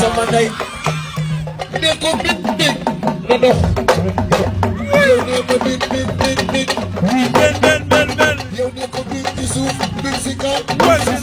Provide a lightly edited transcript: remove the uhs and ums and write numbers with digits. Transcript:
sama ndey ne ko bit bit na dox yow ne ko bit bit bit bit ben yow ne ko bit ci suuf bit ci kaw